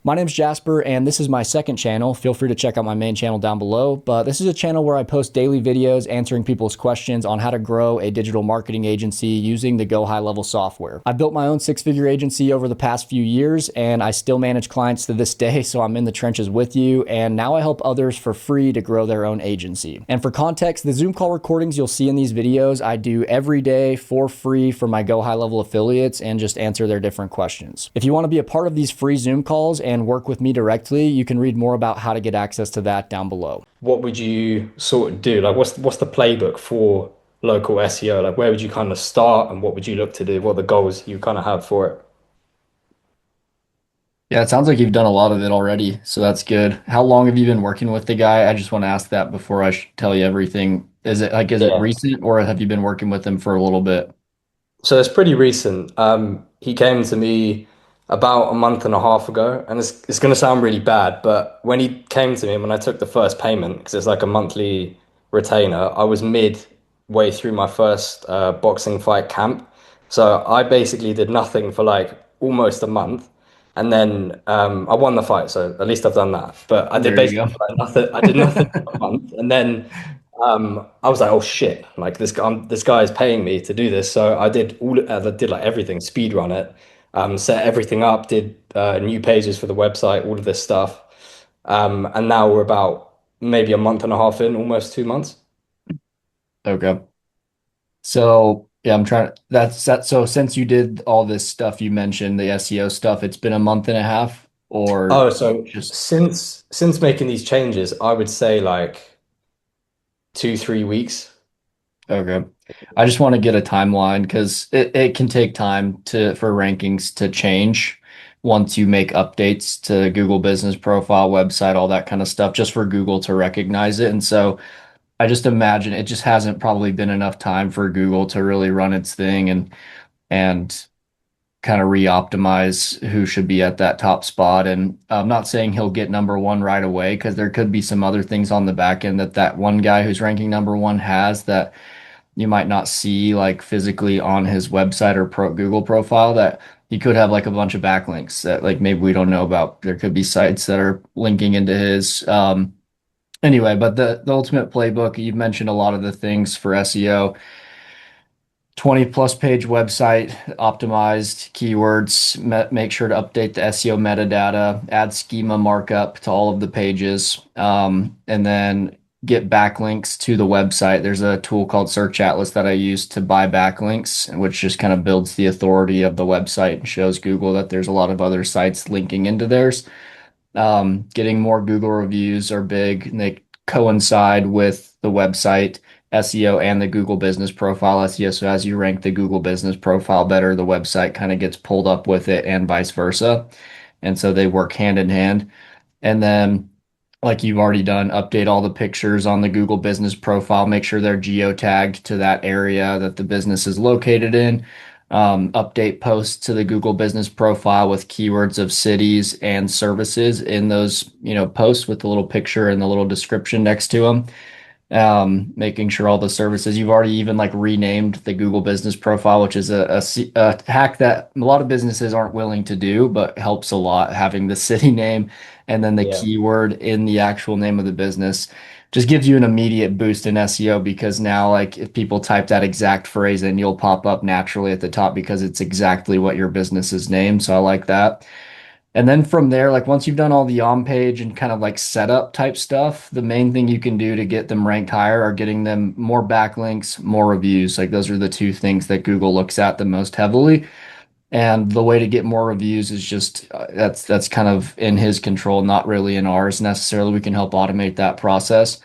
My name's Jasper, and this is my second channel. Feel free to check out my main channel down below. But this is a channel where I post daily videos answering people's questions on how to grow a digital marketing agency using the GoHighLevel software. I've built my own six-figure agency over the past few years, and I still manage clients to this day, so I'm in the trenches with you. And now I help others for free to grow their own agency. And for context, the Zoom call recordings you'll see in these videos, I do every day for free for my GoHighLevel affiliates and just answer their different questions. If you want to be a part of these free Zoom calls and work with me directly, you can read more about how to get access to that down below. What would you sort of do? Like, what's the playbook for local SEO? Like, where would you kind of start, and what would you look to do? What are the goals you kind of have for it? Yeah, it sounds like you've done a lot of it already, so that's good. How long have you been working with the guy? I just want to ask that before I tell you everything. Is it Yeah. recent or have you been working with him for a little bit? So it's pretty recent. He came to me about a month and a half ago, and it's going to sound really bad, but when he came to me, when I took the first payment, because it's like a monthly retainer, I was midway through my first boxing fight camp. So I basically did nothing for like almost a month, and then I won the fight. So at least I've done that. But I did There you basically go. like nothing. I did nothing for a month, and then. I was like, oh shit! Like this guy is paying me to do this, so I did like everything, speed run it, set everything up, did new pages for the website, all of this stuff, and now we're about maybe a month and a half in, almost 2 months. Okay. So yeah, I'm trying to that's that. So since you did all this stuff you mentioned, the SEO stuff, it's been a month and a half or Oh, so just since making these changes, I would say like 2, 3 weeks. okay. I just want to get a timeline because it can take time for rankings to change once you make updates to Google Business Profile, website, all that kind of stuff, just for Google to recognize it. And so I just imagine it just hasn't probably been enough time for Google to really run its thing and kind of re-optimize who should be at that top spot. And I'm not saying he'll get number one right away because there could be some other things on the back end that one guy who's ranking number one has that you might not see like physically on his website or Google profile that he could have like a bunch of backlinks that like maybe we don't know about. There could be sites that are linking into his. Anyway, but the ultimate playbook, you've mentioned a lot of the things for SEO. 20 plus page website, optimized keywords, make sure to update the SEO metadata, add schema markup to all of the pages, and then get backlinks to the website. There's a tool called Search Atlas that I use to buy backlinks, which just kind of builds the authority of the website and shows Google that there's a lot of other sites linking into theirs. Getting more Google reviews are big, and they coincide with the website SEO and the Google Business Profile SEO. So as you rank the Google Business Profile better, the website kind of gets pulled up with it and vice versa. And so they work hand in hand. And then, like you've already done, update all the pictures on the Google Business Profile, make sure they're geotagged to that area that the business is located in. Update posts to the Google Business Profile with keywords of cities and services in those, posts with the little picture and the little description next to them. Making sure all the services you've already even like renamed the Google Business Profile, which is a hack that a lot of businesses aren't willing to do, but helps a lot having the city name and then the Yeah. keyword in the actual name of the business. Just gives you an immediate boost in SEO because now, like, if people type that exact phrase in, you'll pop up naturally at the top because it's exactly what your business is named. So I like that. And then from there, like once you've done all the on page and kind of like setup type stuff, the main thing you can do to get them ranked higher are getting them more backlinks, more reviews. Like those are the two things that Google looks at the most heavily. And the way to get more reviews is just that's kind of in his control, not really in ours necessarily. We can help automate that process.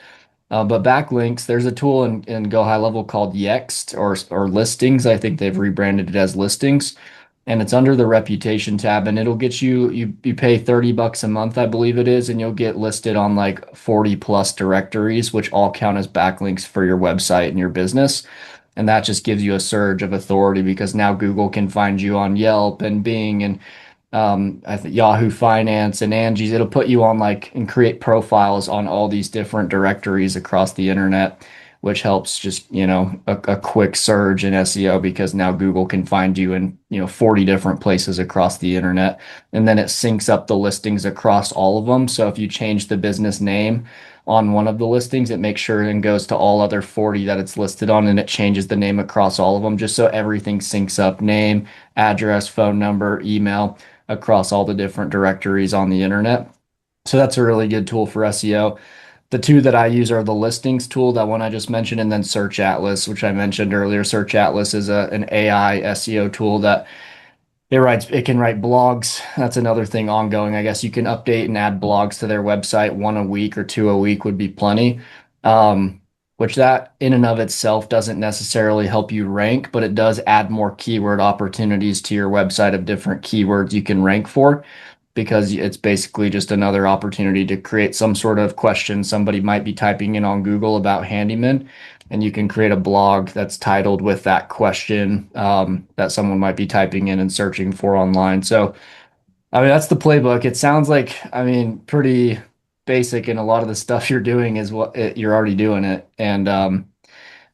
But backlinks, there's a tool in GoHighLevel called Yext or listings. I think they've rebranded it as listings, and it's under the reputation tab, and it'll get you pay $30 a month, I believe it is, and you'll get listed on like 40 plus directories, which all count as backlinks for your website and your business. And that just gives you a surge of authority because now Google can find you on Yelp and Bing and I think Yahoo Finance and Angie's. It'll put you on like and create profiles on all these different directories across the internet, which helps just, a quick surge in SEO because now Google can find you in, 40 different places across the internet. And then it syncs up the listings across all of them. So if you change the business name on one of the listings, it makes sure and goes to all other 40 that it's listed on, and it changes the name across all of them just so everything syncs up: name, address, phone number, email, across all the different directories on the internet. So that's a really good tool for SEO. The two that I use are the listings tool, that one I just mentioned, and then Search Atlas, which I mentioned earlier. Search Atlas is an AI SEO tool that it can write blogs. That's another thing ongoing. I guess you can update and add blogs to their website. One a week or two a week would be plenty. Which that in and of itself doesn't necessarily help you rank, but it does add more keyword opportunities to your website of different keywords you can rank for, because it's basically just another opportunity to create some sort of question somebody might be typing in on Google about handyman, and you can create a blog that's titled with that question that someone might be typing in and searching for online. So, I mean, that's the playbook. It sounds like, I mean, pretty basic, and a lot of the stuff you're doing is you're already doing it. And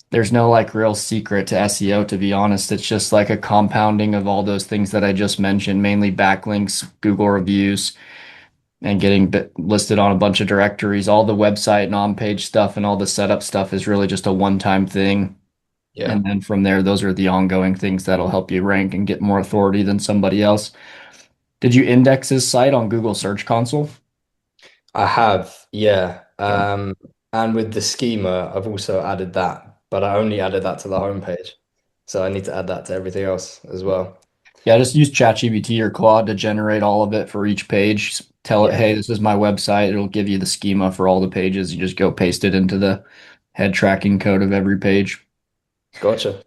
there's no like real secret to SEO, to be honest. It's just like a compounding of all those things that I just mentioned, mainly backlinks, Google reviews, and getting listed on a bunch of directories. All the website and on-page stuff and all the setup stuff is really just a one-time thing. Yeah, And then from there, those are the ongoing things that'll help you rank and get more authority than somebody else. Did you index this site on Google Search Console? I have. Yeah. Okay. And with the schema, I've also added that, but I only added that to the homepage. So I need to add that to everything else as well. Yeah, just use ChatGPT or Claude to generate all of it for each page. Tell it, Yeah. hey, this is my website. It'll give you the schema for all the pages. You just go paste it into the head tracking code of every page. Gotcha.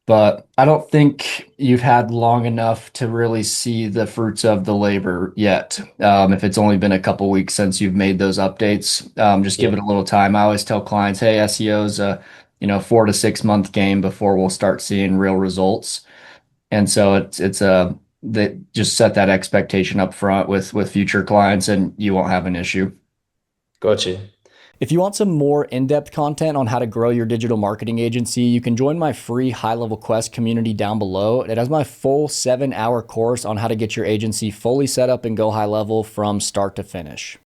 But I don't think you've had long enough to really see the fruits of the labor yet. If it's only been a couple weeks since you've made those updates, just give Yeah. it a little time. I always tell clients, hey, SEO is a 4 to 6 month game before we'll start seeing real results. And so it's a that just set that expectation up front with future clients, and you won't have an issue. Gotcha. If you want some more in-depth content on how to grow your digital marketing agency, you can join my free HighLevel Quest community down below. It has my full 7-hour course on how to get your agency fully set up and go high level from start to finish.